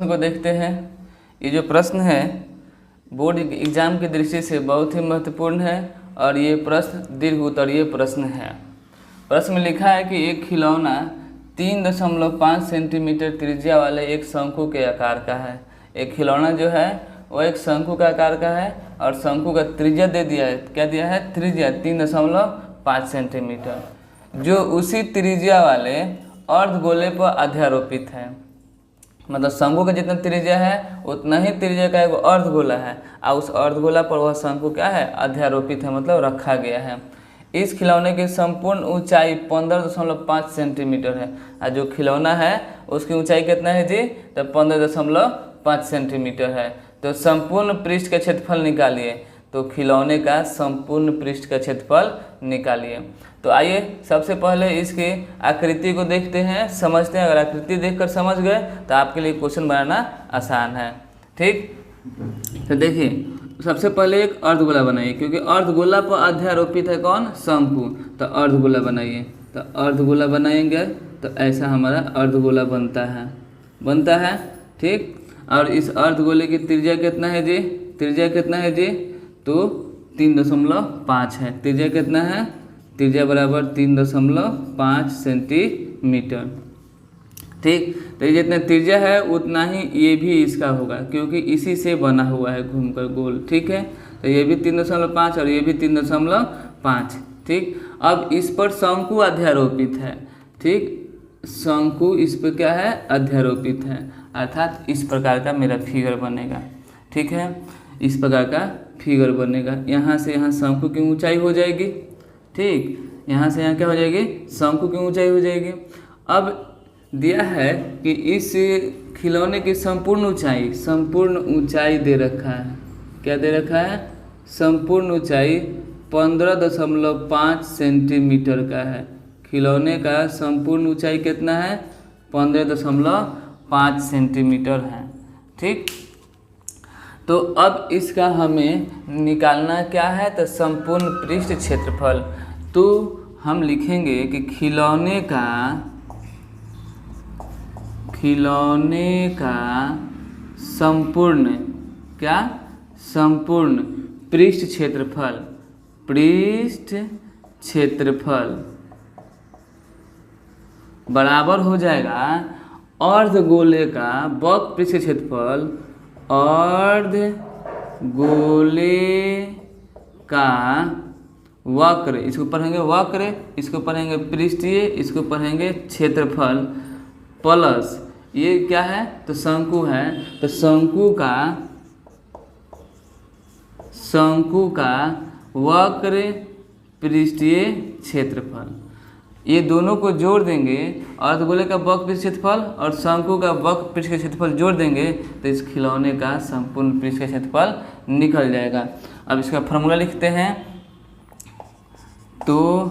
को देखते हैं। ये जो प्रश्न है बोर्ड एग्जाम की दृष्टि से बहुत ही महत्वपूर्ण है और ये प्रश्न दीर्घ उत्तरीय प्रश्न है। प्रश्न में लिखा है कि एक खिलौना 3.5 सेंटीमीटर त्रिज्या वाले एक शंकु के आकार का है। एक खिलौना जो है वो एक शंकु का आकार का है और शंकु का त्रिज्या दे दिया है। क्या दिया है? त्रिज्या 3.5 सेंटीमीटर, जो उसी त्रिज्या वाले अर्धगोले पर अध्यारोपित है। मतलब शंकु का जितना त्रिज्या है उतना ही त्रिज्या का एक अर्धगोला है और उस अर्धगोला पर वह शंकु क्या है? अध्यारोपित है, मतलब रखा गया है। इस खिलौने की संपूर्ण ऊंचाई 15.5 सेंटीमीटर है और जो खिलौना है उसकी ऊंचाई कितना है जी? तो 15.5 सेंटीमीटर है। तो संपूर्ण पृष्ठ का क्षेत्रफल निकालिए। तो खिलौने का संपूर्ण पृष्ठ का क्षेत्रफल निकालिए। तो आइए सबसे पहले इसकी आकृति को देखते हैं, समझते हैं। अगर आकृति देखकर समझ गए तो आपके लिए क्वेश्चन बनाना आसान है। ठीक, तो देखिए सबसे पहले एक अर्धगोला बनाइए, क्योंकि अर्धगोला पर अध्यारोपित है कौन? शंकु। तो अर्धगोला बनाइए। तो अर्धगोला बनाएंगे तो ऐसा हमारा अर्धगोला बनता है। ठीक, और इस अर्धगोले की त्रिज्या कितना है जी? त्रिज्या कितना है जी? तो 3.5 है। त्रिज्या कितना है? त्रिज्या बराबर 3.5 सेंटीमीटर। ठीक, तो ये जितना त्रिज्या है उतना ही ये भी इसका होगा, क्योंकि इसी से बना हुआ है घूमकर गोल। ठीक है, तो ये भी 3.5 और ये भी 3.5। ठीक, अब इस पर शंकु अध्यारोपित है। ठीक, शंकु इस पर क्या है? अध्यारोपित है, अर्थात इस प्रकार का मेरा फिगर बनेगा। ठीक है, इस प्रकार का फिगर बनेगा। यहाँ से यहाँ शंकु की ऊंचाई हो जाएगी। ठीक, यहाँ से यहाँ क्या हो जाएगी? शंकु की ऊंचाई हो जाएगी। अब दिया है कि इस खिलौने की संपूर्ण ऊंचाई दे रखा है। क्या दे रखा है? संपूर्ण ऊंचाई 15.5 सेंटीमीटर का है। खिलौने का संपूर्ण ऊंचाई कितना है? 15.5 सेंटीमीटर है। ठीक, तो अब इसका हमें निकालना क्या है? तो संपूर्ण पृष्ठ क्षेत्रफल। तो हम लिखेंगे कि खिलौने का संपूर्ण पृष्ठ क्षेत्रफल बराबर हो जाएगा अर्धगोले का वक्र पृष्ठ क्षेत्रफल, अर्धगोले का वक्र, इसको पढ़ेंगे वक्र, इसको पढ़ेंगे पृष्ठीय, इसको पढ़ेंगे क्षेत्रफल, प्लस ये क्या है? तो शंकु है। तो शंकु का वक्र पृष्ठीय क्षेत्रफल, ये दोनों को जोड़ देंगे। अर्धगोले का वक्र पृष्ठ क्षेत्रफल और शंकु का वक्र पृष्ठ का क्षेत्रफल जोड़ देंगे तो इस खिलौने का संपूर्ण पृष्ठ का क्षेत्रफल निकल जाएगा। अब इसका फॉर्मूला लिखते हैं। तो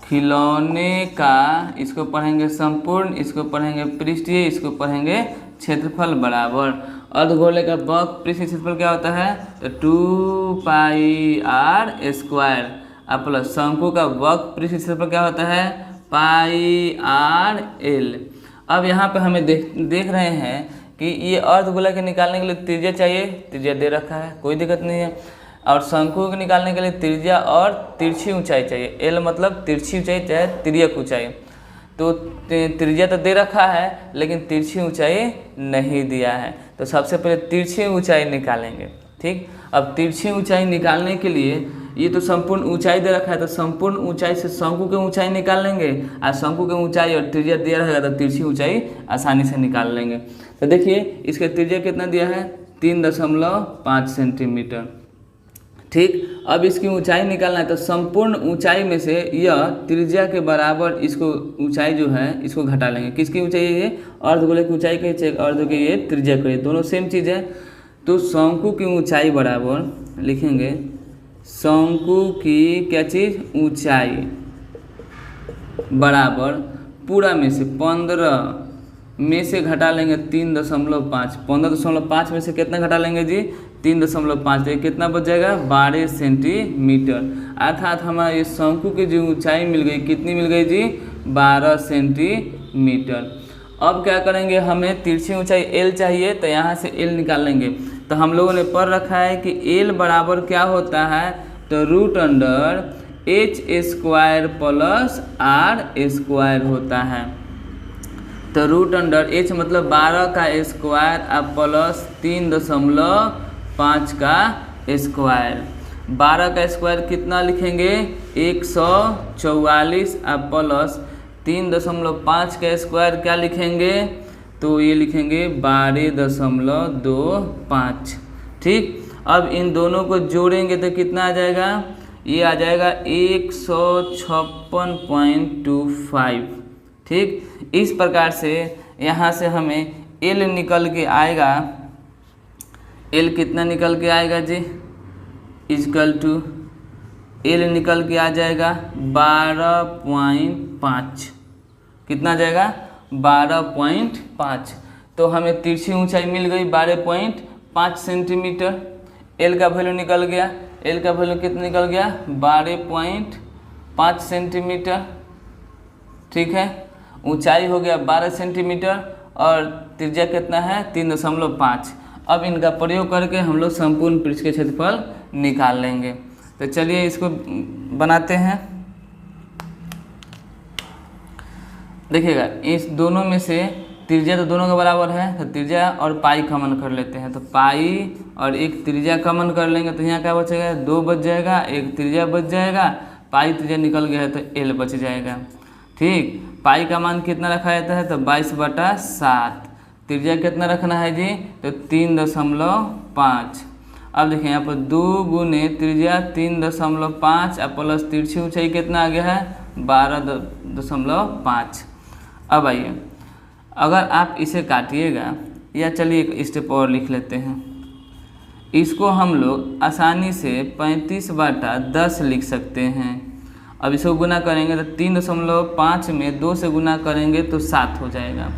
खिलौने का, इसको पढ़ेंगे संपूर्ण, इसको पढ़ेंगे पृष्ठीय, इसको पढ़ेंगे क्षेत्रफल बराबर अर्धगोले का वक्र पृष्ठ क्षेत्रफल क्या होता है? तो 2πr² प्लस शंकु का वक्र पृष्ठ क्षेत्रफल क्या होता है? πr/l। अब यहाँ पे हमें देख रहे हैं कि ये अर्धगोला के निकालने के लिए त्रिज्या चाहिए। त्रिज्या दे रखा है, कोई दिक्कत नहीं है। और शंकु के निकालने के लिए त्रिज्या और तिरछी ऊंचाई चाहिए। एल मतलब तिरछी ऊंचाई चाहे तिर्यक ऊंचाई। तो त्रिज्या तो दे रखा है लेकिन तिरछी ऊंचाई नहीं दिया है। तो सबसे पहले तिरछी ऊंचाई निकालेंगे। ठीक, अब तिरछी ऊंचाई निकालने के लिए ये तो संपूर्ण ऊंचाई दे रखा है, तो संपूर्ण ऊंचाई से शंकु की ऊंचाई निकाल लेंगे और शंकु की ऊंचाई और त्रिज्या दिया रहेगा तो तिरछी ऊंचाई आसानी से निकाल लेंगे। तो देखिए इसका त्रिज्या कितना दिया है? 3.5 सेंटीमीटर। ठीक, अब इसकी ऊंचाई निकालना है। तो संपूर्ण ऊंचाई में से यह त्रिज्या के बराबर इसको ऊंचाई जो है इसको घटा लेंगे। किसकी ऊंचाई है ये? अर्धगोले की ऊंचाई कही, अर्ध की ये त्रिज्या कही, दोनों सेम चीज़ है। तो शंकु की ऊंचाई बराबर लिखेंगे, शंकु की क्या चीज़? ऊंचाई बराबर पूरा में से 15 में से घटा लेंगे 3.5। 15.5 में से कितना घटा लेंगे जी? 3.5। तो कितना बच जाएगा? 12 सेंटीमीटर। अर्थात हमारा ये शंकु की जो ऊंचाई मिल गई, कितनी मिल गई जी? 12 सेंटीमीटर। अब क्या करेंगे, हमें तिरछी ऊंचाई एल चाहिए, तो यहाँ से एल निकाल लेंगे। तो हम लोगों ने पढ़ रखा है कि एल बराबर क्या होता है, तो root under H square plus R square होता है। तो रूट अंडर एच मतलब 12 का स्क्वायर और प्लस 3.5 का स्क्वायर। 12 का स्क्वायर कितना लिखेंगे, 144 और प्लस 3.5 का स्क्वायर क्या लिखेंगे, तो ये लिखेंगे 12.25। ठीक, अब इन दोनों को जोड़ेंगे तो कितना आ जाएगा, ये आ जाएगा 156.25। ठीक, इस प्रकार से यहाँ से हमें एल निकल के आएगा, एल कितना निकल के आएगा जी, इक्वल टू एल निकल के आ जाएगा 12.5। कितना जाएगा, 12.5। तो हमें तिरछी ऊंचाई मिल गई 12.5 सेंटीमीटर। एल का वैल्यू निकल गया, एल का वैल्यू कितना निकल गया, 12.5 सेंटीमीटर। ठीक है, ऊंचाई हो गया 12 सेंटीमीटर और त्रिज्या कितना है, 3.5। अब इनका प्रयोग करके हम लोग संपूर्ण पृष्ठ के क्षेत्रफल निकाल लेंगे। तो चलिए इसको बनाते हैं। देखिएगा, इस दोनों में से त्रिज्या तो दोनों का बराबर है, तो त्रिज्या और पाई कॉमन कर लेते हैं। तो पाई और एक त्रिज्या कॉमन कर लेंगे तो यहाँ क्या बचेगा, 2 बच जाएगा, एक त्रिज्या बच जाएगा, पाई त्रिज्या निकल गया है तो एल बच जाएगा। ठीक, पाई का मान कितना रखा जाता है, तो 22/7। त्रिज्या कितना रखना है जी, तो 3.5। अब देखिए यहाँ पर 2 गुने त्रिज्या 3.5 और प्लस तिरछी ऊंचाई कितना आ गया है, 12.5। अब आइए, अगर आप इसे काटिएगा, या चलिए एक स्टेप और लिख लेते हैं, इसको हम लोग आसानी से 35/10 लिख सकते हैं। अब इसको गुना करेंगे तो 3.5 में 2 से गुना करेंगे तो 7 हो जाएगा,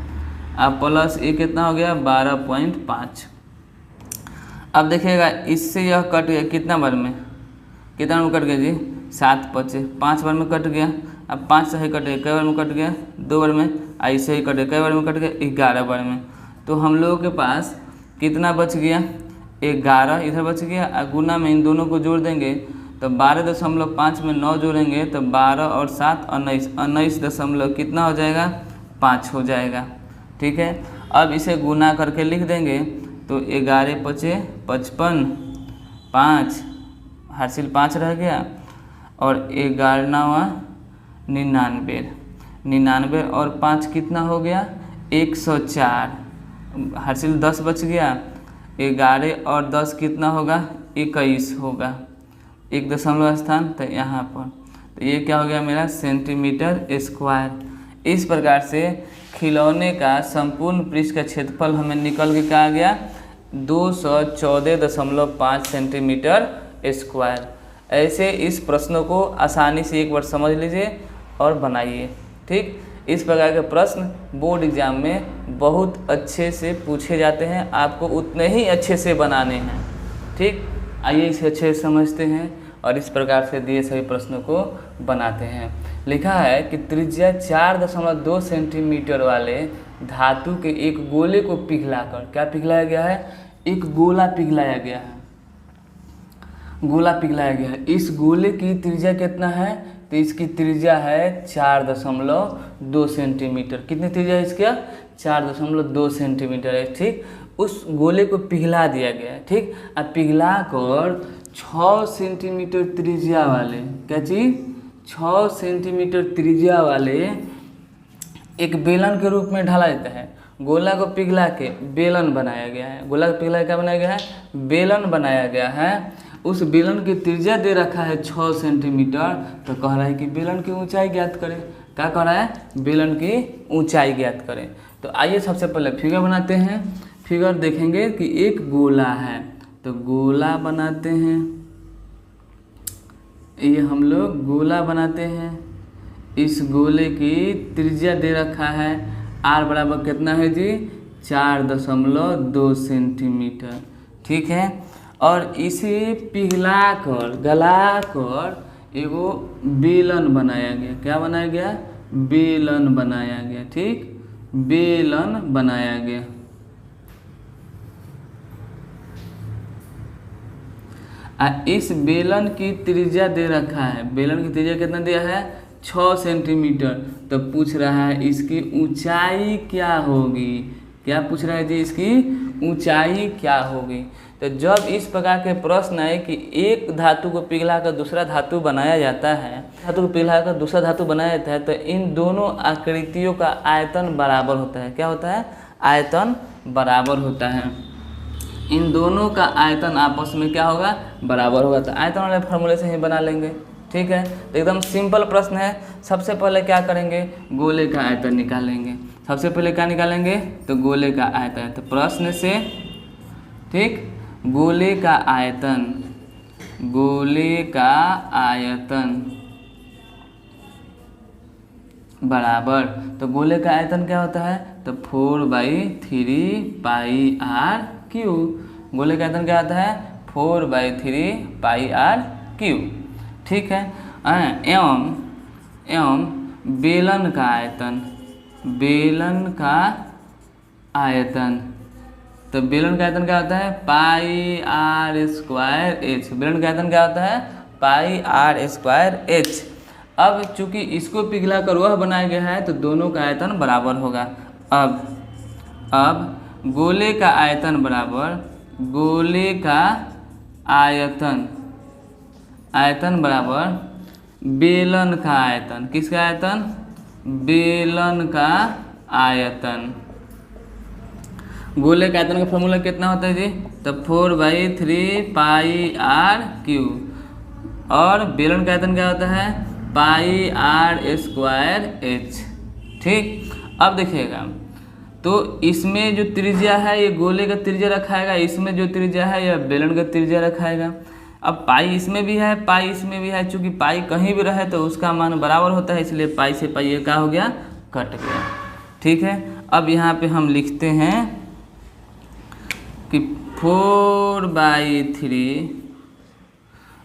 अब प्लस ये कितना हो गया, 12.5। अब देखिएगा, इससे यह कट गया कितना बार में, कितना बार में कट गया जी, 7 बचे, 5 बार में कट गया। अब 5 से ही कट गया, कई बार में कट गया, 2 बार में, ऐसे ही कट गया, कई बार में कट गया, 11 बार में। तो हम लोगों के पास कितना बच गया, 11 इधर बच गया, और गुना में इन दोनों को जोड़ देंगे तो 12.5 में 9 जोड़ेंगे तो 12 और 7 19, 19 कितना हो जाएगा, 5 हो जाएगा। ठीक है, अब इसे गुना करके लिख देंगे तो 11 × 5 = 55, 5 हासिल 5 रह गया, और 11 × 99, 99 और 5 कितना हो गया, 104, हासिल 10 बच गया, 11 और 10 कितना होगा, 21 होगा, 1 दशमलव स्थान तो यहाँ पर, तो ये क्या हो गया मेरा, सेंटीमीटर स्क्वायर। इस प्रकार से खिलौने का संपूर्ण पृष्ठ का क्षेत्रफल हमें निकल के क्या आ गया, 214.5 सेंटीमीटर स्क्वायर। ऐसे इस प्रश्नों को आसानी से एक बार समझ लीजिए और बनाइए। ठीक, इस प्रकार के प्रश्न बोर्ड एग्जाम में बहुत अच्छे से पूछे जाते हैं, आपको उतने ही अच्छे से बनाने हैं। ठीक, आइए इसे अच्छे से समझते हैं और इस प्रकार से दिए सभी प्रश्नों को बनाते हैं। लिखा है कि त्रिज्या 4.2 सेंटीमीटर वाले धातु के एक गोले को पिघलाकर, क्या पिघलाया गया है, एक गोला पिघलाया गया है, गोला पिघलाया गया है। इस गोले की त्रिज्या कितना है, तो इसकी त्रिज्या है 4.2 सेंटीमीटर। कितनी त्रिज्या है इसका, 4.2 सेंटीमीटर है। ठीक, उस गोले को पिघला दिया गया है। ठीक, अब पिघला कर 6 सेंटीमीटर त्रिज्या वाले, क्या चीज़, 6 सेंटीमीटर त्रिज्या वाले एक बेलन के रूप में ढाला जाता है। गोला को पिघला के बेलन बनाया गया है, गोला को पिघला के क्या बनाया गया है, बेलन बनाया गया है। उस बेलन की त्रिज्या दे रखा है 6 सेंटीमीटर, तो कह रहा है कि बेलन की ऊंचाई ज्ञात करें। क्या कह रहा है, बेलन की ऊंचाई ज्ञात करें। तो आइए सबसे पहले फिगर बनाते हैं। फिगर देखेंगे कि एक गोला है, तो गोला बनाते हैं, ये हम लोग गोला बनाते हैं। इस गोले की त्रिज्या दे रखा है, आर बराबर कितना है जी, 4.2 सेंटीमीटर। ठीक है, और इसे पिघला कर गला कर एगो बेलन बनाया गया। क्या बनाया गया, बेलन बनाया गया। ठीक, बेलन बनाया गया। इस बेलन की त्रिज्या दे रखा है, बेलन की त्रिज्या कितना दिया है 6 सेंटीमीटर। तो पूछ रहा है इसकी ऊंचाई क्या होगी, क्या पूछ रहा है जी, इसकी ऊंचाई क्या होगी। तो जब इस प्रकार के प्रश्न आए कि एक धातु को पिघलाकर दूसरा धातु बनाया जाता है, धातु को पिघलाकर दूसरा धातु बनाया जाता है, तो इन दोनों आकृतियों का आयतन बराबर होता है। क्या होता है, आयतन बराबर होता है। इन दोनों का आयतन आपस में क्या होगा, बराबर होगा। तो आयतन वाले फॉर्मूले से ही बना लेंगे। ठीक है, तो एकदम सिंपल प्रश्न है। सबसे पहले क्या करेंगे, गोले का आयतन निकालेंगे। सबसे पहले क्या निकालेंगे, तो गोले का आयतन। तो प्रश्न से, ठीक, गोले का आयतन, गोले का आयतन बराबर, तो गोले का आयतन क्या होता है, तो 4/3πr3। गोले का आयतन क्या होता है, 4/3πr3। ठीक है, एवं बेलन का आयतन, बेलन का आयतन, तो बेलन का आयतन क्या होता है πr²h। बेलन का आयतन क्या होता है πr²h। अब चूंकि इसको पिघला कर वह बनाया गया है तो दोनों का आयतन बराबर होगा। अब गोले का आयतन बराबर, गोले का आयतन, आयतन बराबर बेलन का आयतन। किसका आयतन, बेलन का आयतन। गोले का आयतन का फॉर्मूला कितना होता है जी, तो 4/3πr3। और बेलन का आयतन क्या होता है πr²h। ठीक, अब देखिएगा, तो इसमें जो त्रिज्या है ये गोले का त्रिज्या रखाएगा, इसमें जो त्रिज्या है यह बेलन का त्रिज्या रखाएगा। अब पाई इसमें भी है, पाई इसमें भी है, चूंकि पाई कहीं भी रहे तो उसका मान बराबर होता है, इसलिए पाई से पाई ये क्या हो गया, कट गया। ठीक है, अब यहाँ पे हम लिखते हैं कि 4/3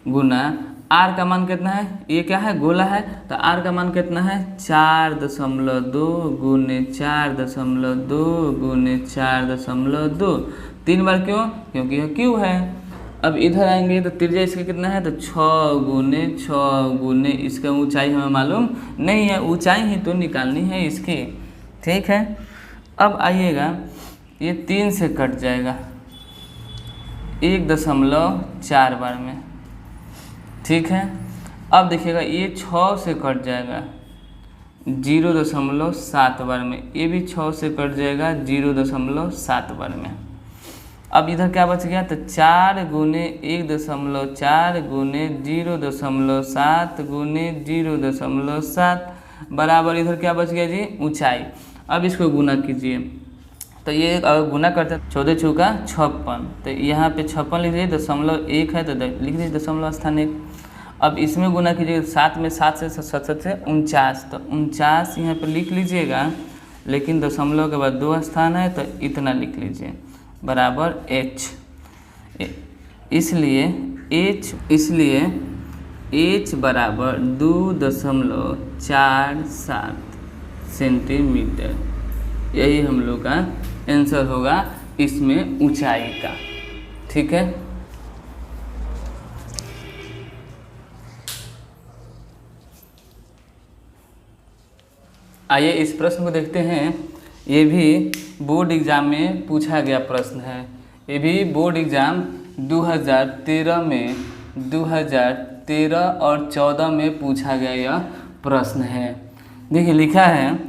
गुना आर का मान कितना है, ये क्या है गोला है, तो आर का मान कितना है 4.2 गुने 4.2 गुने 4.2। 3 बार क्यों, क्योंकि यह क्यू है। अब इधर आएंगे तो त्रिज्या इसका कितना है, तो 6 गुने 6 गुने, इसका ऊंचाई हमें मालूम नहीं है, ऊंचाई ही तो निकालनी है इसकी। ठीक है, अब आइएगा, ये 3 से कट जाएगा 1.4 बार में। ठीक है, अब देखिएगा ये 6 से कट जाएगा 0.7 बार में, ये भी 6 से कट जाएगा 0.7 बार में। अब इधर क्या बच गया, तो 4 गुने 1.4 गुने 0.7 गुने 0.7 बराबर इधर क्या बच गया जी, ऊंचाई। अब इसको गुना कीजिए, तो ये अगर गुना करते हैं 14 चौका 56, तो यहाँ पे 56 लिख दीजिए, 0.1 है तो लिख दीजिए दशमलव स्थान 1। अब इसमें गुना कीजिए 7 में 7 से 7 से 49, तो 49 यहाँ पे लिख लीजिएगा, लेकिन दशमलव के बाद 2 स्थान है तो इतना लिख लीजिए बराबर h। इसलिए h बराबर 2.47 सेंटीमीटर, यही हम लोग का आंसर होगा इसमें ऊंचाई का। ठीक है, आइए इस प्रश्न को देखते हैं। ये भी बोर्ड एग्ज़ाम में पूछा गया प्रश्न है। ये भी बोर्ड एग्ज़ाम 2013 और 14 में पूछा गया यह प्रश्न है। देखिए लिखा है,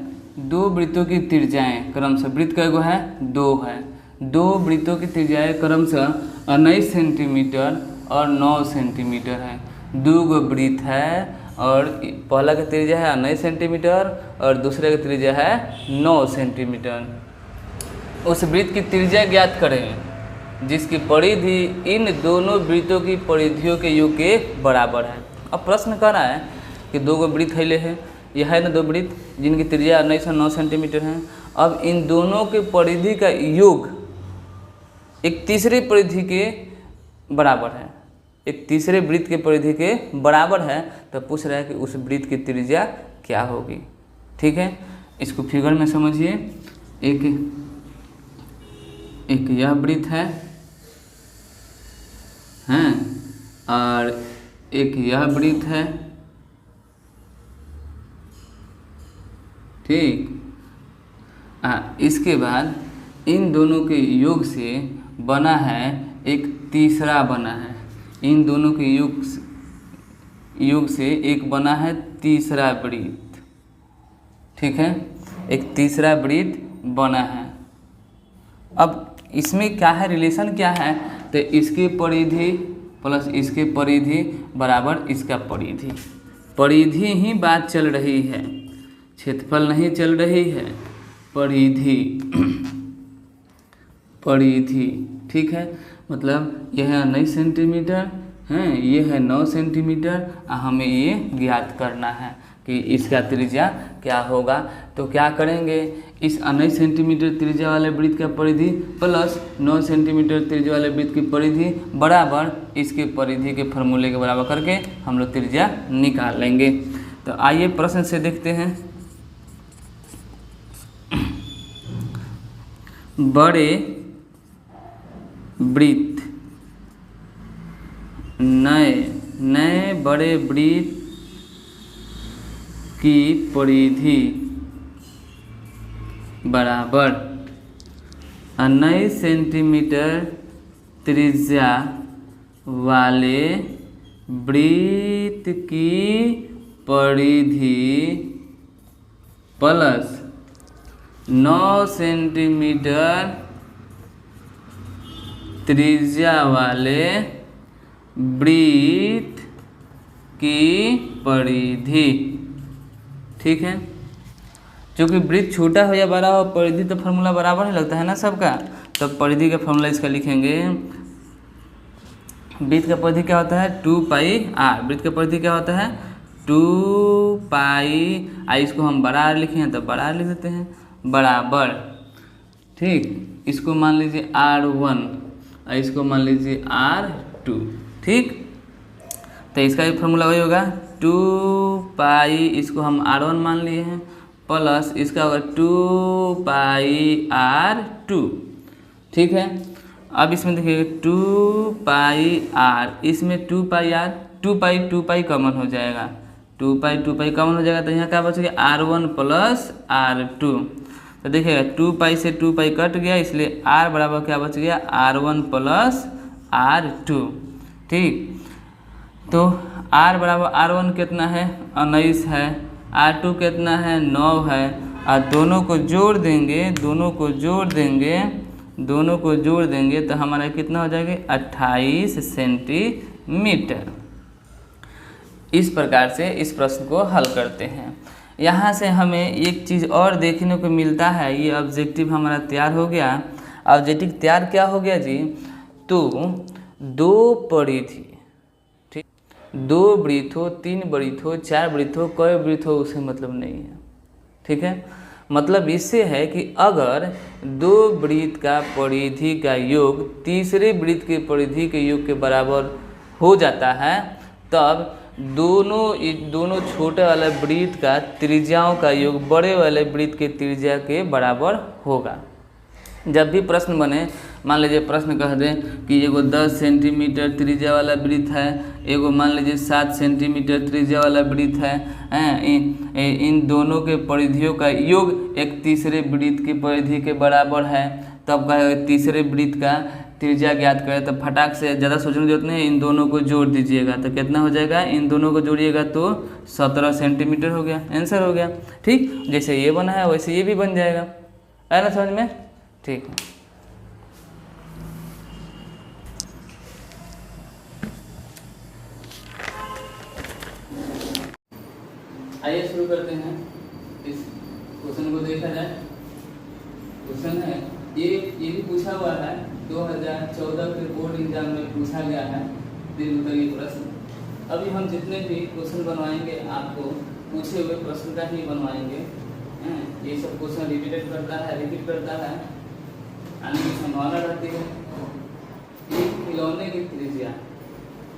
2 वृत्तों की त्रिज्याएं क्रमशः, वृत्त का एगो है 2 है, 2 वृत्तों की त्रिज्याएं क्रमशः 19 सेंटीमीटर और 9 सेंटीमीटर है। 2 गो वृत्त है और पहला का त्रिज्या है 19 सेंटीमीटर और दूसरे का त्रिज्या है 9 सेंटीमीटर। उस वृत्त की त्रिज्या ज्ञात करें जिसकी परिधि इन दोनों वृत्तों की परिधियों के योग के बराबर है। अब प्रश्न कर रहा है कि 2 गो वृत्त है, यह है ना 2 वृत्त जिनकी त्रिज्या 19 और 9 सेंटीमीटर है। अब इन दोनों के परिधि का योग एक तीसरी परिधि के बराबर है, एक तीसरे वृत्त के परिधि के बराबर है, तो पूछ रहा है कि उस वृत्त की त्रिज्या क्या होगी। ठीक है, इसको फिगर में समझिए। एक एक यह वृत्त है, हैं, और एक यह वृत्त है, ठीक। इसके बाद इन दोनों के योग से बना है एक तीसरा बना है, इन दोनों के योग से एक बना है तीसरा वृत्त, ठीक है, एक तीसरा वृत्त बना है। अब इसमें क्या है, रिलेशन क्या है, तो इसकी परिधि प्लस इसके परिधि बराबर इसका परिधि, परिधि ही बात चल रही है, क्षेत्रफल नहीं चल रही है, परिधि परिधि, ठीक है। मतलब यह है 19 सेंटीमीटर हैं, ये है 9 सेंटीमीटर, हमें ये ज्ञात करना है कि इसका त्रिज्या क्या होगा। तो क्या करेंगे, इस 19 सेंटीमीटर त्रिज्या वाले वृत्त का परिधि प्लस 9 सेंटीमीटर त्रिज्या वाले वृत्त की परिधि बराबर इसके परिधि के फॉर्मूले के बराबर करके हम लोग त्रिज्या निकाल लेंगे। तो आइए प्रश्न से देखते हैं। बड़े वृत्त, नए बड़े वृत्त की परिधि बराबर 19 सेंटीमीटर त्रिज्या वाले वृत्त की परिधि प्लस 9 सेंटीमीटर त्रिज्या वाले वृत्त की परिधि, ठीक है। क्योंकि वृत्त छोटा हो या बड़ा हो, परिधि तो फॉर्मूला बराबर ही लगता है ना सबका, तो परिधि का फॉर्मूला इसका लिखेंगे। वृत्त का परिधि क्या होता है, 2πr, वृत्त का परिधि क्या होता है 2πr, इसको हम बड़ा आर लिखे हैं तो बड़ा आर लिख देते हैं, बराबर, ठीक। इसको मान लीजिए R1 और इसको मान लीजिए R2, ठीक। तो इसका भी फॉर्मूला वही होगा 2π, इसको हम R1 मान लिए हैं, प्लस इसका होगा 2πr2, ठीक है। अब इसमें देखिए 2πr, इसमें 2πr 2π कॉमन हो जाएगा, 2π कॉमन हो जाएगा, तो यहाँ क्या बचेगा R1 प्लस R2। तो देखिएगा 2π से 2π कट गया, इसलिए r बराबर क्या बच गया R1 प्लस R2, ठीक। तो r बराबर R1 कितना है 19 है, R2 कितना है 9 है, और दोनों को जोड़ देंगे तो हमारा कितना हो जाएगा 28 सेंटीमीटर। इस प्रकार से इस प्रश्न को हल करते हैं। यहाँ से हमें एक चीज़ और देखने को मिलता है, ये ऑब्जेक्टिव हमारा तैयार हो गया। ऑब्जेक्टिव तैयार क्या हो गया जी, तो 2 परिधि, ठीक, 2 वृत्त हो, 3 वृत्त हो, 4 वृत्त हो, कोई वृत्त हो, उसे मतलब नहीं है, ठीक है। मतलब इससे है कि अगर 2 वृत्त का परिधि का योग तीसरे वृत्त के परिधि के योग के बराबर हो जाता है, तब दोनों छोटे वाले वृत्त का त्रिज्याओं का योग बड़े वाले वृत्त के त्रिज्या के बराबर होगा। जब भी प्रश्न बने, मान लीजिए प्रश्न कह दें कि एगो 10 सेंटीमीटर त्रिज्या वाला वृत्त है, एगो मान लीजिए 7 सेंटीमीटर त्रिज्या वाला वृत्त है, इन दोनों के परिधियों का योग एक तीसरे वृत्त की परिधि के बराबर है, तब कहेगा तीसरे वृत्त का त्रिज्या ज्ञात करें। तो फटाक से ज़्यादा सोचने की जरूरत नहीं, इन दोनों को जोड़ दीजिएगा तो कितना हो जाएगा, इन दोनों को जोड़िएगा तो 17 सेंटीमीटर हो गया, आंसर हो गया, ठीक। जैसे ये बना है वैसे ये भी बन जाएगा, है ना समझ में, ठीक है। आइए शुरू करते हैं। इस क्वेश्चन को देखा जाए। क्वेश्चन है ये भी पूछा हुआ है 2014 के बोर्ड एग्जाम में पूछा गया है दीर्घ उत्तरीय प्रश्न। अभी हम जितने भी क्वेश्चन बनवाएंगे आपको पूछे हुए प्रश्न का ही बनवाएंगे। ये सब क्वेश्चन रिपीट करता है, आने की संभावना रहती है। एक खिलौने की त्रिज्या,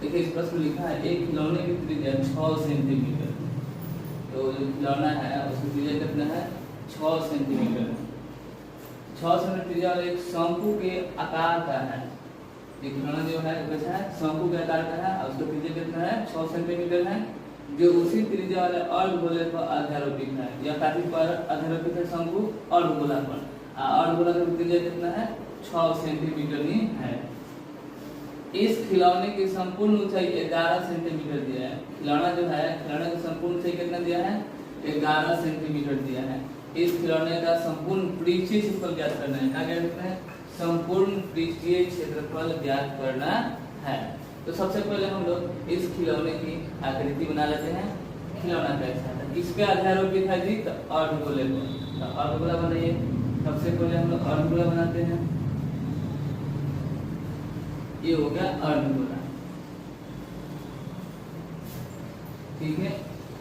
देखिए इस प्रश्न लिखा है एक खिलौने की त्रिज्या 6 सेंटीमीटर। तो जो खिलौना है उसकी त्रिज्या कितना है 6 सेंटीमीटर। 6 सेंटीमीटर त्रिज्या वाले एक शंकु के आकार का है। ये खिलौना जो है कैसा है, शंकु के आकार का है और उसका त्रिज्या कितना है, 6 सेंटीमीटर है, जो उसी त्रिज्या वाले अर्धगोले पर अध्यारोपित है। यह काफी पर अध्यारोपित है शंकु अर्धगोला पर। अर्धगोला का त्रिज्या कितना है, 6 सेंटीमीटर ही है। इस खिलौने की संपूर्ण ऊंचाई 11 सेंटीमीटर दिया है। खिलौना जो है, खिलौने की संपूर्ण ऊंचाई कितना दिया है, 11 सेंटीमीटर दिया है। इस खिलौने का संपूर्ण पृष्ठीय क्षेत्रफल ज्ञात करना है। क्या कहते हैं, संपूर्ण पृष्ठीय क्षेत्रफल ज्ञात करना है। तो सबसे पहले हम लोग इस खिलौने की आकृति बना लेते हैं। खिलौना कैसा है, इस पे आधारोपित है जी, तो अर्धगोले को, तो अर्धगोला बनाइए। सबसे पहले हम लोग अर्धगोला बनाते हैं। ये हो गया अर्धगोला, ठीक है।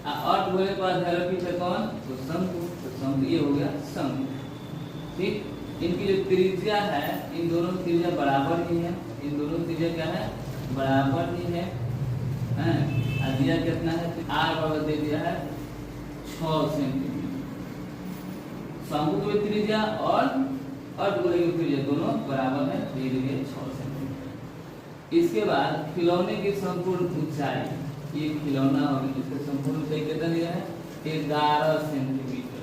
अर्धगोले पर आधारोपित है कौन, तो शंकु, तो शंकु ये हो गया शंकु, ठीक। इनकी जो त्रिज्या है, इन दोनों त्रिज्या बराबर ही है। इन दोनों त्रिज्या क्या है, बराबर ही है। दिया कितना है, आर बराबर दे दिया है 6 सेंटीमीटर। शंकु की त्रिज्या और अर्धगोले की त्रिज्या दोनों बराबर है, दे दी है 6 सेंटीमीटर। इसके बाद खिलौने की संपूर्ण ऊंचाई, ये खिलौना होगा, इसका संपूर्ण ऊंचाई कितना दिया है, 11 सेंटीमीटर।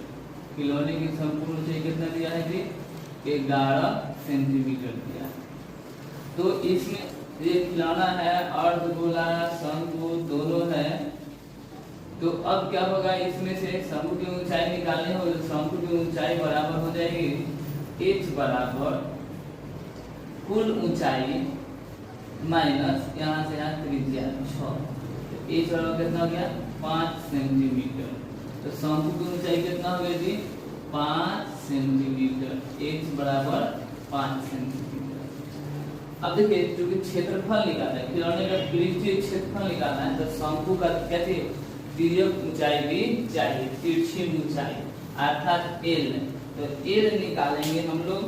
खिलौने की संपूर्ण ऊंचाई कितना दिया है जी, 11 सेंटीमीटर दिया है। तो इसमें ये खिलौना है, अर्धगोला शंकु दोनों है। तो अब क्या होगा, इसमें से शंकु की ऊंचाई निकालनी हो, तो शंकु की ऊंचाई बराबर हो जाएगी h बराबर कुल ऊंचाई माइनस यहाँ से यहाँ त्रिज्या 6, तो h बराबर कितना हो गया, 5 सेंटीमीटर। तो शंकु की ऊंचाई कितना हो गया जी, 5 सेंटीमीटर। h बराबर 5 सेंटीमीटर। अब देखिए, क्योंकि क्षेत्रफल निकालना है, खिलौने का पृष्ठीय क्षेत्रफल निकालना है, तो शंकु का कैसे तिर्यक ऊंचाई भी चाहिए, तिरछी ऊंचाई अर्थात l। तो l निकालेंगे हम लोग,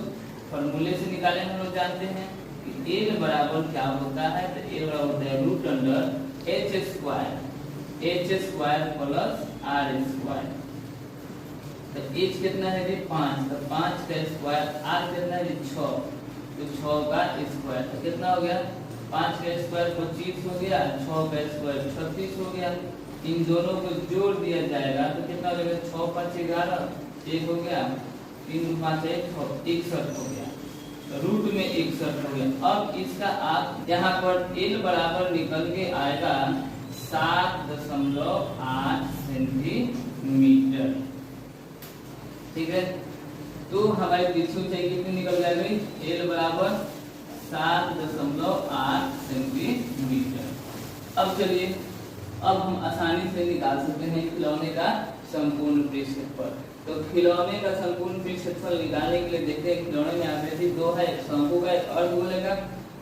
फॉर्मूले से निकालेंगे। हम लोग जानते हैं कि l बराबर क्या होता है, तो l बराबर होता है root under h square plus r square. तो h कितना है जी, 5, तो 5 का स्क्वायर, r कितना है जी 6, तो 6 का स्क्वायर, तो कितना हो गया, 5 का स्क्वायर 25 हो गया, 6 का स्क्वायर 36 हो गया। इन दोनों को जोड़ दिया जाएगा तो कितना हो जाएगा, 6 5 11, 1 हो गया, 3 5 1 61 हो गया, रूट में 61 हो गया। अब इसका आप यहाँ पर l बराबर निकल के आएगा 7.8 सेंटीमीटर, ठीक है। तो हमारी तिरछी ऊंचाई कितनी निकल जाएगी, l बराबर 7.8 सेंटीमीटर। अब चलिए, अब हम आसानी से निकाल सकते हैं खिलौने का संपूर्ण पृष्ठ क्षेत्रफल। तो खिलौने का संपूर्ण पृष्ठ क्षेत्रफल निकालने के लिए देखते हैं, खिलौने में आकृति 2 है, शंकु का एक अर्धगोले का।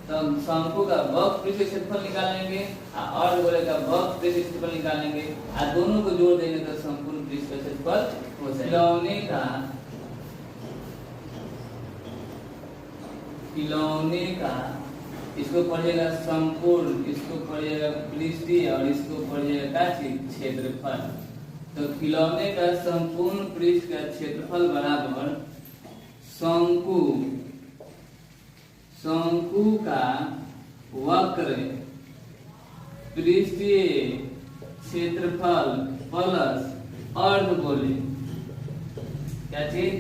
तो शंकु का वक्र पृष्ठ क्षेत्रफल निकालेंगे और अर्धगोले का वक्र पृष्ठ क्षेत्रफल निकालेंगे, और दोनों को जोड़ देंगे तो संपूर्ण पृष्ठ क्षेत्रफल हो जाएगा। खिलौने का इसको पढ़िएगा संपूर्ण, इसको पढ़िएगा पृष्ठीय और इसको पढ़िएगा क्षेत्रफल। तो खिलौने का संपूर्ण पृष्ठ का क्षेत्रफल बराबर शंकु का वक्र पृष्ठीय क्षेत्रफल प्लस अर्धगोले, क्या चीज,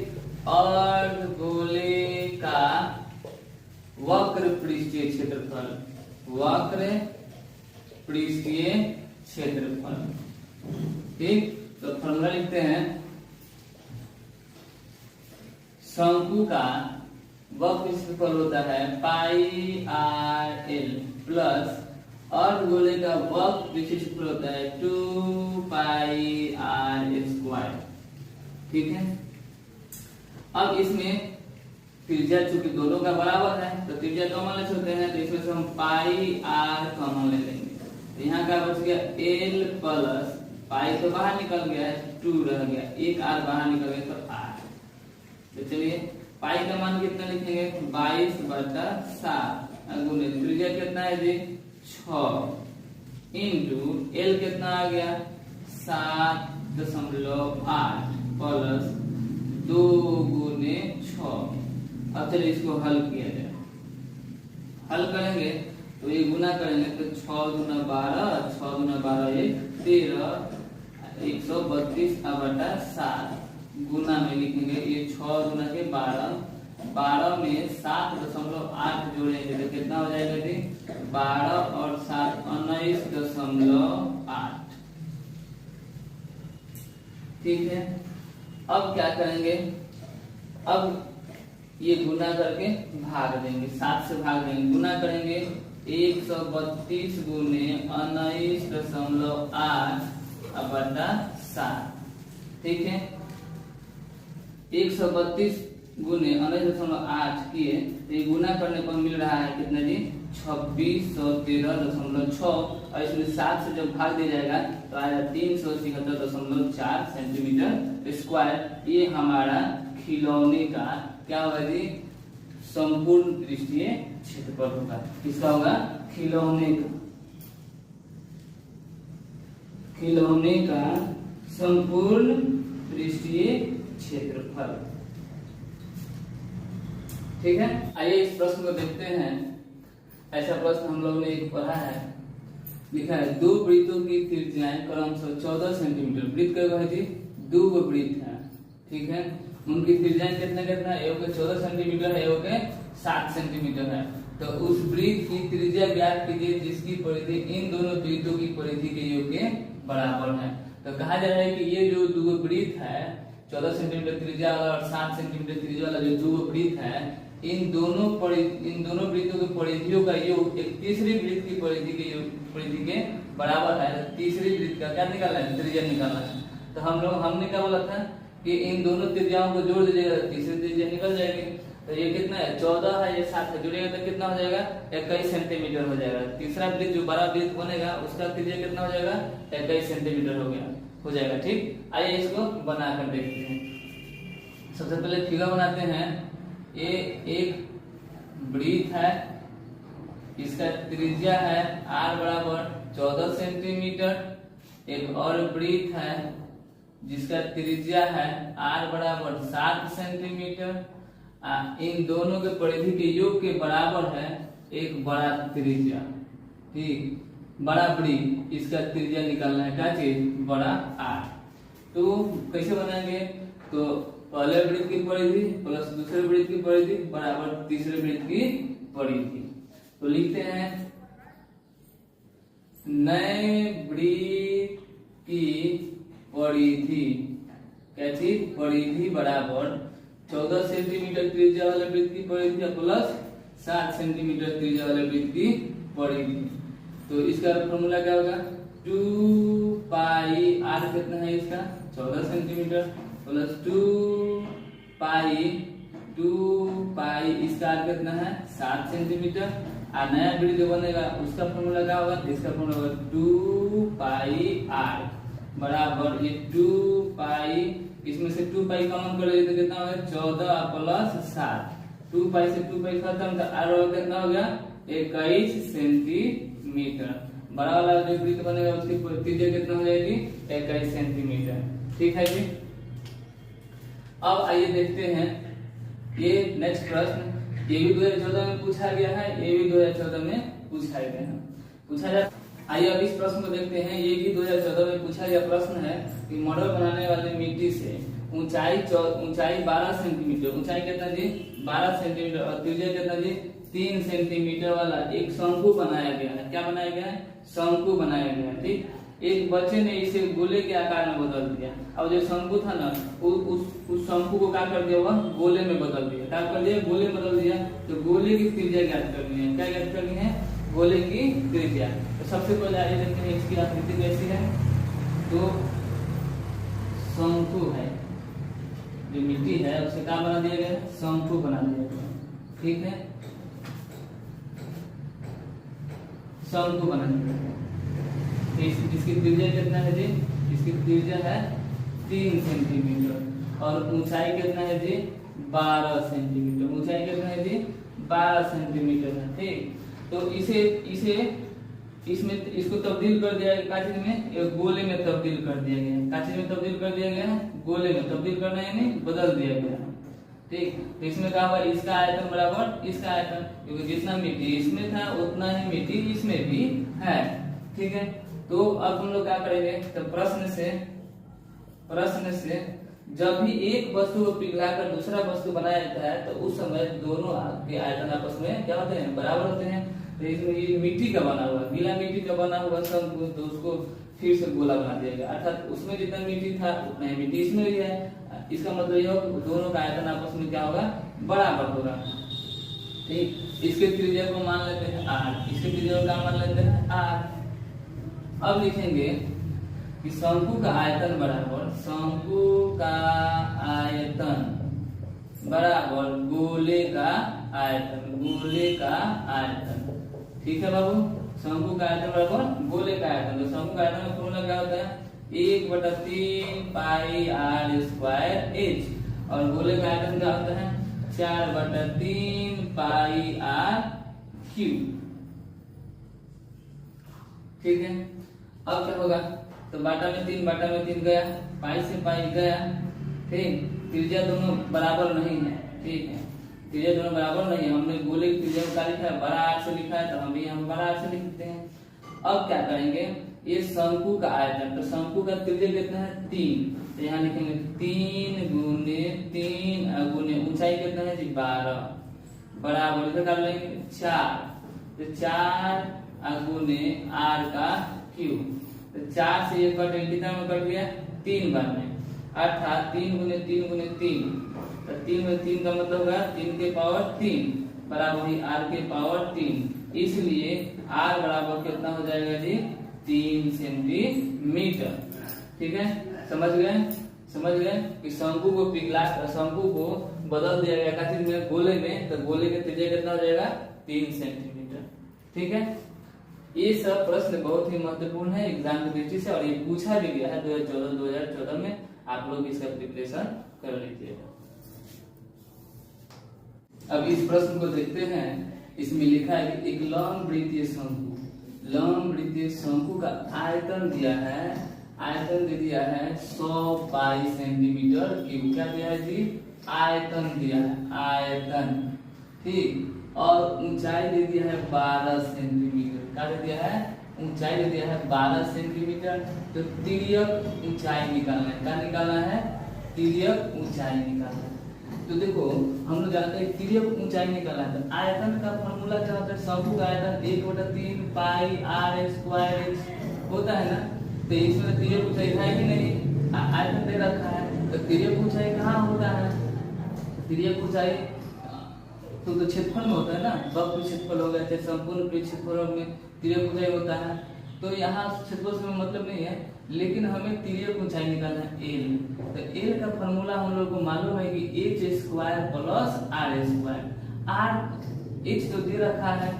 अर्धगोले का वक्र पृष्ठीय क्षेत्रफल, वक्र पृष्ठीय क्षेत्रफल, ठीक। तो फॉर्मूला लिखते हैं, शंकु का वक्र क्षेत्रफल होता है पाई आर एल प्लस अर्धगोले का वक्र पृष्ठीय क्षेत्रफल होता है 2 पाई आर स्क्वायर, ठीक है। अब इसमें त्रिज्या चूंकि दोनों का बराबर है तो त्रिज्या कॉमन ले सकते हैं, तो इसमें से हम पाई आर कॉमन ले लेंगे। तो यहाँ का बच गया एल प्लस पाई तो बाहर निकल गया है, 2 रह गया, एक आर बाहर निकल गया तो आर। तो चलिए पाई का मान कितना लिखेंगे, 22/7 गुणे त्रिज्या कितना है जी 6 इंटू एल कितना आ गया 7.8 प्लस 2 गुणे 6 अब चलिए इसको हल किया जाए। हल करेंगे तो ये गुना करेंगे तो 6 दूना 12, 6 दूना 12 ये 13, 132/7 गुना में लिखेंगे। ये 6 गुना के 12, 12 में 7.8 जोड़ेंगे तो कितना हो जाएगा जी? 12 और 7 19.8। ठीक है, अब क्या करेंगे? अब ये गुना करके भाग देंगे, 7 से भाग देंगे, गुना करेंगे 132 गुने 19.8/7। ठीक है, 132 गुने 19.8 किए तो ये गुना करने पर मिल रहा है कितना जी? 2613.6 और इसमें 7 से जब भाग दिया जाएगा तो आएगा 376.4 सेंटीमीटर स्क्वायर। ये हमारा खिलौने का क्या होगा जी? संपूर्ण पृष्ठीय क्षेत्रफल होगा। किसका होगा? खिलौने का, खिलौने का संपूर्ण पृष्ठीय क्षेत्रफल। ठीक है, आइए इस प्रश्न को देखते हैं। ऐसा प्रश्न हम लोगों ने एक पढ़ा है, लिखा है दो वृत्तों की त्रिज्याएं क्रमशः 14 सेंटीमीटर। वृत्त का है जी? दो वृत्त है। ठीक है, उनकी त्रिज्याएं कितना कितना है? एक 14 सेंटीमीटर है, एक 7 सेंटीमीटर है। तो उस वृत्त की त्रिज्या ज्ञात कीजिए जिसकी परिधि इन दोनों वृत्तों की परिधि के योग के बराबर है। तो कहा जा रहा है कि ये जो दो वृत्त है, 14 सेंटीमीटर त्रिज्या वाला और 7 सेंटीमीटर त्रिज्या वाला जो दो वृत्त है, इन दोनों वृत्तों की परिधियों का योग एक तीसरी वृत्त की परिधि के बराबर है। तीसरी वृत्त का क्या निकालना है? त्रिज्या निकालना है। तो हमने क्या बोला था कि इन दोनों त्रिज्याओं को जोड़ दीजिएगा, तीसरी त्रिज्या निकल जाएगी। तो ये कितना है? 14 है, ये 7 है, जुड़ेगा तो कितना हो जाएगा? 21 सेंटीमीटर हो जाएगा। तीसरा वृत्त जो बड़ा वृत्त बनेगा उसका त्रिज्या कितना हो जाएगा? 21 सेंटीमीटर हो जाएगा। ठीक, आइए इसको बनाकर देखते हैं। सबसे पहले फिगर बनाते हैं। ये एक वृत्त है, इसका त्रिज्या है r बराबर 14 सेंटीमीटर। एक और वृत्त है जिसका त्रिज्या है r बराबर 7 सेंटीमीटर। इन दोनों के परिधि के योग के बराबर है एक बड़ा त्रिज्या। ठीक, बड़ा वृत्त, इसका त्रिज्या निकालना है क्या चीज? बड़ा r। तो कैसे बनाएंगे? तो पहले वृत्त की परिधि प्लस दूसरे वृत्त की परिधि बराबर तीसरे वृत्त की परिधि। तो लिखते हैं नए वृत्त की परिधि, क्या चीज? परिधि बराबर 14 सेंटीमीटर त्रिज्या वाले वृत्त की परिधि प्लस 7 सेंटीमीटर त्रिज्या वाले वृत्त की परिधि। तो इसका फॉर्मूला क्या होगा? 2 पाई r कितना है इसका? 14 सेंटीमीटर प्लस 2 पाई इसका r कितना है? 7 सेंटीमीटर। और नया वृत्त जो बनेगा उसका फॉर्मूला क्या होगा? इसका फॉर्मूला होगा 2 पाई r बराबर ये 2 पाई, इसमें से 2 पाई कॉमन कर लीजिए तो कितना होगा? 14 प्लस 7। 2 पाई से 2 पाई खत्म तो r कितना हो गया? 21 सेंटीमीटर। बड़ा वाला जो वृत्त बनेगा उसकी त्रिज्या कितना हो जाएगी? 21 सेंटीमीटर। ठीक है जी। अब आइए देखते हैं ये नेक्स्ट प्रश्न। ये भी 2014 में पूछा गया है, ये भी 2014 में पूछा गया है। आइए अब इस प्रश्न को देखते हैं। ये भी 2014 में पूछा गया प्रश्न है कि मॉडल बनाने वाले मिट्टी से ऊंचाई 12 सेंटीमीटर, ऊंचाई कितना जी? 12 सेंटीमीटर और त्रिज्या कितना जी? 3 सेंटीमीटर वाला एक शंकु बनाया गया है। क्या बनाया गया है? शंकु बनाया गया है। ठीक, एक बच्चे ने इसे गोले के आकार में बदल दिया। अब जो शंकु था ना, उस शंकु को क्या कर दिया? वह गोले में बदल दिया। क्या कर दिया? गोले में बदल दिया। तो गोले की त्रिज्या ज्ञात करनी है। क्या ज्ञात करनी है? गोले की त्रिज्या। तो सबसे पहले आइए देखते हैं इसकी आकृति कैसी है। तो शंकु है, जो मिट्टी है उसे क्या बना दिया गया? शंकु बना दिया गया। ठीक है, शंकु बना दिया गया। इसकी त्रिज्या कितना है जी? इसकी त्रिज्या है 3 सेंटीमीटर और ऊंचाई कितना है जी? 12 सेंटीमीटर। ऊंचाई कितना है जी? 12 सेंटीमीटर है। ठीक, तो इसको तब्दील कर दिया गया का चीज में? एक गोले में तब्दील कर दिया गया। का चीज में तब्दील कर दिया गया? गोले में तब्दील करना यानी बदल दिया गया। ठीक। तो इसमें क्या होगा, इसका आयतन बराबर इसका आयतन, क्योंकि जितना मिट्टी इसमें था उतना ही मिट्टी इसमें भी है। ठीक है, तो अब हम लोग क्या करेंगे, तो प्रश्न से जब भी एक वस्तु को पिघलाकर दूसरा वस्तु बनाया जाता है तो उस समय दोनों के आयतन आपस में क्या होते हैं, बराबर होते हैं। तो इसमें ये मिट्टी का बना हुआ, गीला मिट्टी का बना हुआ शंकु, तो उसको फिर से गोला बना दिया गया, अर्थात उसमें जितना मिट्टी था उतना ही मिट्टी इसमें भी है। इसका मतलब ये होगा दोनों का आयतन आपस में क्या होगा, बराबर होगा। ठीक, इसके त्रिज्या को मान लेते हैं r, इसके त्रिज्या को क्या मान लेते हैं r। अब लिखेंगे कि शंकु का आयतन बराबर, शंकु का आयतन बराबर गोले का आयतन, गोले का आयतन। ठीक है बाबू, शंकु का आयतन बराबर गोले का आयतन। तो शंकु का आयतन का फॉर्मूला क्या होता है, 1/3 पाई r स्क्वायर h, और गोले का आयतन क्या होता है, 4/3 पाई r क्यूब। ठीक है, अब क्या होगा, तो बाटा में 3 गया, पाई से पाई गया। ठीक, त्रिज्या दोनों बराबर नहीं है। ठीक है, त्रिज्या दोनों बराबर नहीं है, हमने गोले की त्रिज्या का लिखा है बड़ा आर से लिखा है, तो हम भी हम बड़ा आर से लिखते हैं। अब क्या करेंगे, ये शंकु का आयतन, तो शंकु का त्रिज्या कितना है 3, तो यहाँ लिखेंगे 3 गुने 3 गुने ऊंचाई कितना है जी 12 बराबर इधर कर लेंगे 4, तो 4 गुने r का क्यूब। तो 4 से 1 कट कितना में कट गया 3 बार में, अर्थात 3 गुने 3 गुने 3, तो 3 में 3 का मतलब होगा 3 के पावर 3 बराबर ही r के पावर 3, इसलिए r बराबर कितना हो जाएगा जी 3 सेंटीमीटर। ठीक है, समझ गए कि शंकु को पिघला, शंकु को बदल दिया गया काचित में गोले में, तो गोले का त्रिज्या कितना हो जाएगा 3 सेंटीमीटर। ठीक है, ये सब प्रश्न बहुत ही महत्वपूर्ण है एग्जाम की दृष्टि से, और ये पूछा भी गया है 2014 में, आप लोग इसका प्रिपरेशन कर लीजिएगा। अब इस प्रश्न को देखते हैं, इसमें लिखा है कि एक लंबवृत्तीय शंकु का आयतन दिया है, आयतन दे दिया है 100 पाई सेंटीमीटर क्यूब। क्या दिया है जी, आयतन दिया है, आयतन। ठीक, और ऊंचाई दे दिया है 12 सेंटीमीटर। क्या दे दिया है, ऊंचाई दे दिया है 12 सेंटीमीटर। तो तिर्यक ऊंचाई निकालना है, क्या निकालना है, तिर्यक ऊंचाई निकालना है। तो देखो हम लोग जानते हैं तिर्यक ऊंचाई निकालना है, तो आयतन का फॉर्मूला क्या होता है, शंकु का आयतन 1/3 पाई r स्क्वायर h होता है ना। तो इसमें तिर्यक ऊंचाई है कि नहीं, आयतन दे रखा है, तो तिर्यक ऊंचाई कहाँ होता है, तिर्यक ऊंचाई तो क्षेत्रफल में होता है ना, वक्र क्षेत्रफल हो गया चाहे संपूर्ण क्षेत्रफल में तिर्यक ऊंचाई होता है। तो यहाँ क्षेत्रफल से मतलब नहीं है, लेकिन हमें तिर्यक ऊंचाई निकालना है l। तो l का फॉर्मूला हम लोग को मालूम है कि h square plus r square. r h तो दे रखा है,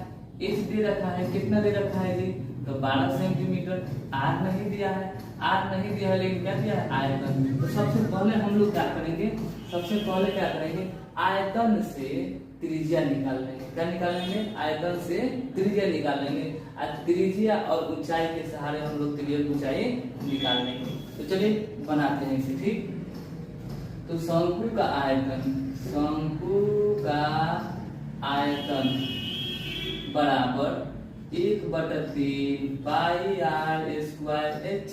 h दे रखा है, कितना दे रखा है जी, तो 12 सेंटीमीटर। r नहीं दिया है, r नहीं दिया है, लेकिन क्या दिया है, आयतन। तो सबसे पहले हम लोग क्या करेंगे, आयतन से त्रिज्या निकाल लेंगे। क्या निकाल लेंगे, आयतन से त्रिज्या निकाल लेंगे, और त्रिज्या और ऊंचाई के सहारे हम लोग त्रिज्या ऊंचाई निकाल लेंगे। तो चलिए बनाते हैं इसे। ठीक, तो शंकु का आयतन बराबर 1/3 पाई r स्क्वायर h।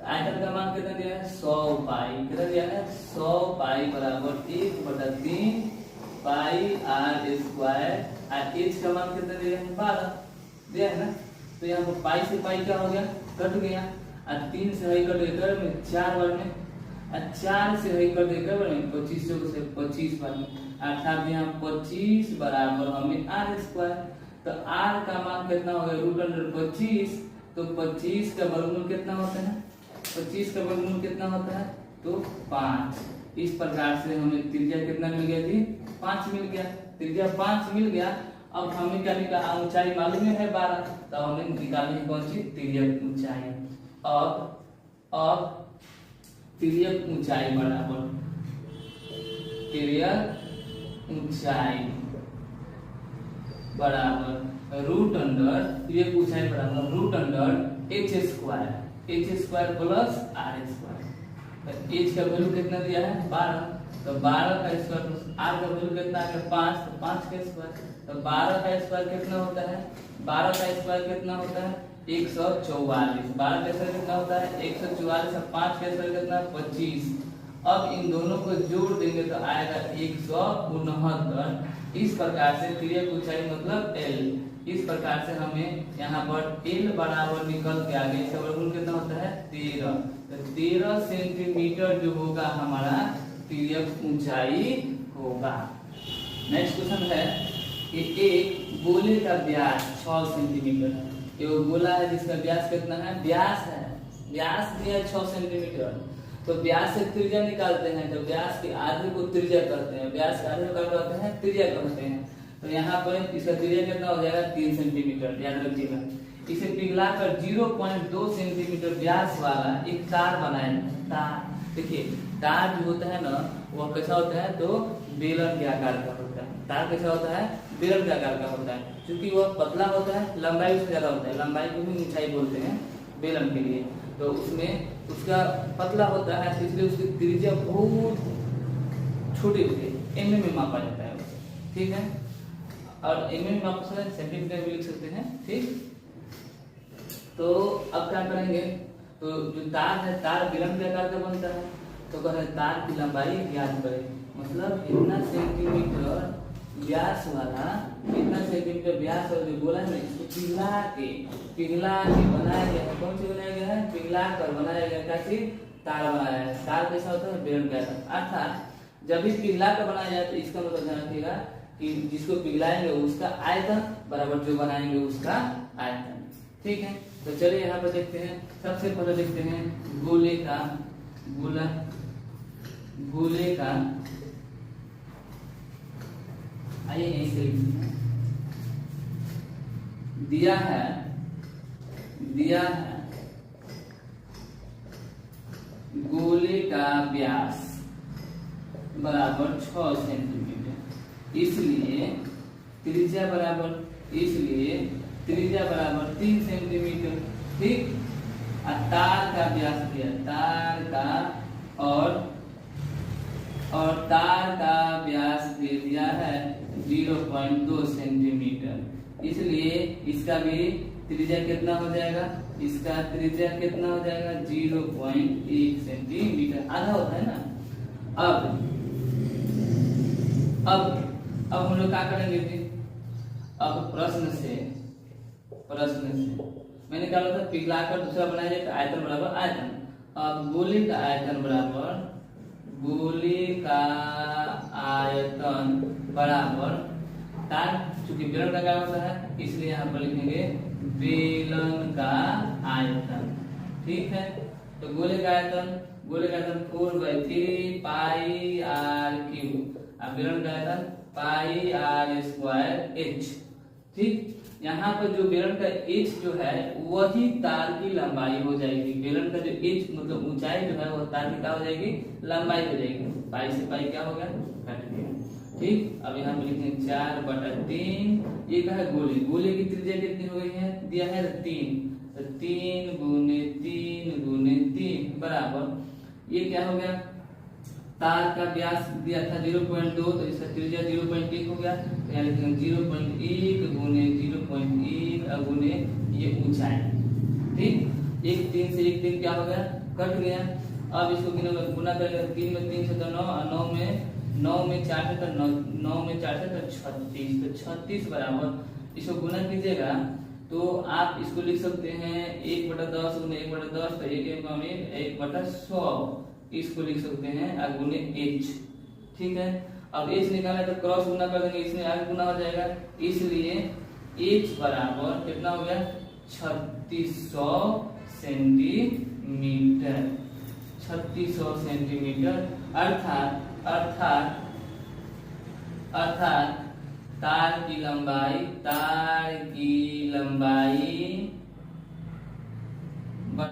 आयतन का मान कितना दिया है, 100 पाई, कितना दिया है 100 पाई बराबर 1/3 पाई r स्क्वायर, और h का मान कितना दिया है 12 दिया है ना। तो यहाँ पर पाई से पाई क्या हो गया, कट गया, और 3 से हई कट गया में 4 बार में, और 4 से हई कट गया में 25 से 25 बार में, अर्थात यहाँ 25 बराबर हमें r स्क्वायर। तो r का मान कितना हो गया √25। तो 25 का वर्गमूल कितना होता है, 25 का वर्गमूल कितना होता है, तो 5। इस प्रकार से हमें त्रिज्या कितना मिल गया जी, 5 मिल गया, त्रिज्या 5 मिल गया। अब हमें क्या निकाला, ऊंचाई मालूम है 12, तो हमें निकालनी है कौन सी, तिर्यक ऊंचाई। अब तिर्यक ऊंचाई बराबर तिर्यक ऊंचाई बराबर h square plus r square. h का वैल्यू कितना दिया है 12, तो 12 का स्क्वायर आर का वैल्यू कितना आ गया 5, तो 5 का स्क्वायर, तो 12 का स्क्वायर कितना होता है, 12 का स्क्वायर कितना होता है 144, 12 का स्क्वायर कितना होता है 144, और 5 का स्क्वायर कितना 25। अब इन दोनों को जोड़ देंगे तो आएगा 169। इस प्रकार से तिर्यक ऊंचाई मतलब L, इस प्रकार से हमें यहाँ पर L बराबर निकल के आगे इसका वर्गमूल कितना होता है 13, तो 13 सेंटीमीटर जो होगा हमारा तिर्यक ऊंचाई होगा। नेक्स्ट क्वेश्चन है कि एक गोले का व्यास 6 सेंटीमीटर है। ये गोला है जिसका व्यास कितना है, व्यास दिया है 6 सेंटीमीटर, तो व्यास से त्रिज्या निकालते हैं, तो व्यास के आधे को त्रिज्या कहते हैं, व्यास के आधे को क्या कहते हैं, त्रिज्या कहते हैं। तो यहाँ पर इसका त्रिज्या कितना हो जाएगा 3 सेंटीमीटर, याद रखिएगा। इसे पिघलाकर 0.2 सेंटीमीटर व्यास वाला एक तार बनाए। तार देखिए, तार जो होता है ना वह कैसा होता है, तो बेलन के आकार का होता है। तार कैसा होता है, बेलन के आकार का होता है, क्योंकि वह पतला होता है, लंबाई उससे ज्यादा होता है, लंबाई को भी ऊंचाई बोलते हैं बेलन के लिए। तो उसमें उसका पतला होता है, इसलिए उसकी त्रिज्या बहुत छोटी होती है, एमएम में मापा जाता है, ठीक है। और एमएम में मापा सकते हैं, सेंटीमीटर भी लिख सकते हैं, ठीक। तो अब क्या करेंगे, तो जो तार है, तार बेलन के आकार का बनता है, तो कह रहे तार की लंबाई ज्ञात करें, मतलब इतना सेंटीमीटर व्यास वाला, इतना सेंटीमीटर व्यास वाला जो गोला है ना, इसको पिघला के बनाया गया है। कौन सी बनाया गया है, पिघला कर बनाया गया, क्या चीज, तार बनाया है। तार कैसा होता है, बेलन का आकार। अर्थात जब भी पिघला कर बनाया जाए तो इसका मतलब ध्यान रखिएगा कि जिसको पिघलाएंगे उसका आयतन बराबर जो बनाएंगे उसका आयतन, ठीक है। तो चलिए यहाँ पर देखते हैं, सबसे पहले देखते हैं गोले का आइए यहीं से दिया है गोले का व्यास बराबर 6 सेंटीमीटर, इसलिए त्रिज्या बराबर 3 सेंटीमीटर, ठीक। तार का व्यास दिया, तार का व्यास दे दिया है 0.2 सेंटीमीटर, इसलिए इसका भी त्रिज्या कितना हो जाएगा, इसका त्रिज्या कितना हो जाएगा 0.1 सेंटीमीटर, आधा होता है ना। अब हम लोग क्या करेंगे जी, अब प्रश्न से मैंने क्या बोला था, पिघलाकर दूसरा बनाया जाए तो आयतन बराबर आयतन। अब गोले का आयतन बराबर तार, चूंकि बेलन का क्या होता है इसलिए यहाँ पर लिखेंगे बेलन का आयतन, ठीक है। तो गोले का आयतन 4/3 पाई आर क्यूब, अब बेलन का आयतन पाई आर स्क्वायर एच, ठीक। यहाँ पर जो बेलन का एच जो है वही तार की लंबाई हो जाएगी। बेलन का जो एच मतलब ऊंचाई जो है वह तार की क्या हो जाएगी, लंबाई हो जाएगी। पाई से पाई क्या हो गया, घट गया, ठीक। अब यहाँ पे लिखेंगे 4/3, ये क्या है गोले की त्रिज्या कितनी हो गई है, दिया है 3, तो 3 × 3 बराबर ये क्या हो गया, तार का व्यास दिया था 0.2, तो इसका त्रिज्या 0.1 हो गया, तो यहाँ लिखेंगे 0.1 गुने ये ऊंचाई, ठीक। 1 3 से 1 3 क्या हो गया, कट गया। अब इसको गुना करेंगे, 3 में 3 से तो 9, 9 में 4 से तो 9 में 4 से तो 36, तो 36 बराबर इसको गुना कीजिएगा तो आप इसको लिख सकते हैं 1/10 गुने 1/10, तो 1/100 इसको लिख सकते हैं गुने h, ठीक है। अब h निकाला तो क्रॉस गुना कर देंगे, इसमें आगे गुना हो जाएगा, इसलिए h बराबर कितना हो गया 3600 सेंटीमीटर, 3600 सेंटीमीटर। अर्थात तार की लंबाई